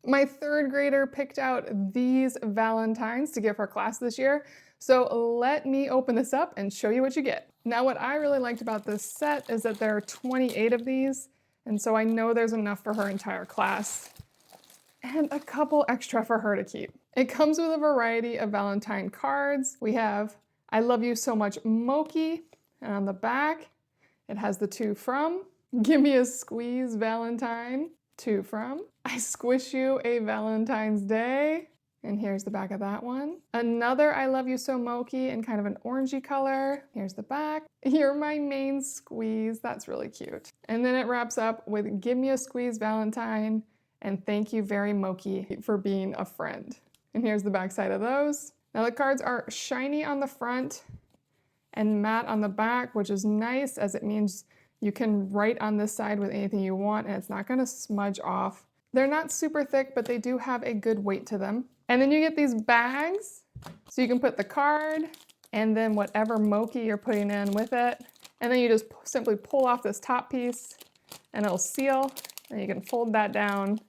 My third grader picked out these Valentines to give her class this year. So let me open this up and show you what you get. Now, what I really liked about this set is that there are 28 of these, and so I know there's enough for her entire class, and a couple extra for her to keep. It comes with a variety of Valentine cards. We have I love you so much, Mochi, and on the back, it has the to from, give me a squeeze, Valentine, to from, I squish you a Valentine's Day, and here's the back of that one. Another I love you so, Mochi, in kind of an orangey color. Here's the back. You're my main squeeze. That's really cute. And then it wraps up with give me a squeeze, Valentine, and thank you very Mochi for being a friend. And here's the back side of those. Now the cards are shiny on the front and matte on the back, which is nice as it means you can write on this side with anything you want and it's not going to smudge off. They're not super thick, but they do have a good weight to them. And then you get these bags, so you can put the card and then whatever Mochi you're putting in with it. And then you just simply pull off this top piece and it'll seal. And you can fold that down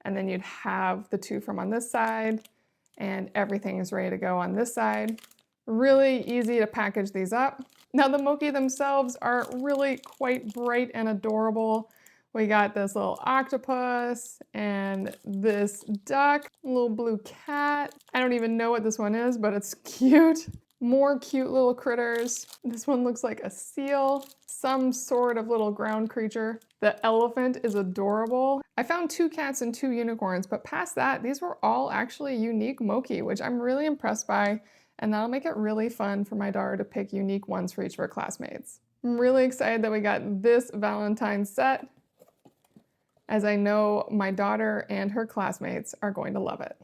and then you'd have the to from on this side and everything is ready to go on this side. Really easy to package these up. Now the Mochi themselves are really quite bright and adorable. We got this little octopus and this duck, little blue cat. I don't even know what this one is, but it's cute. More cute little critters. This one looks like a seal, some sort of little ground creature. The elephant is adorable. I found 2 cats and 2 unicorns, but past that, these were all actually unique Mochi, which I'm really impressed by, and that'll make it really fun for my daughter to pick unique ones for each of her classmates. I'm really excited that we got this Valentine set, as I know my daughter and her classmates are going to love it.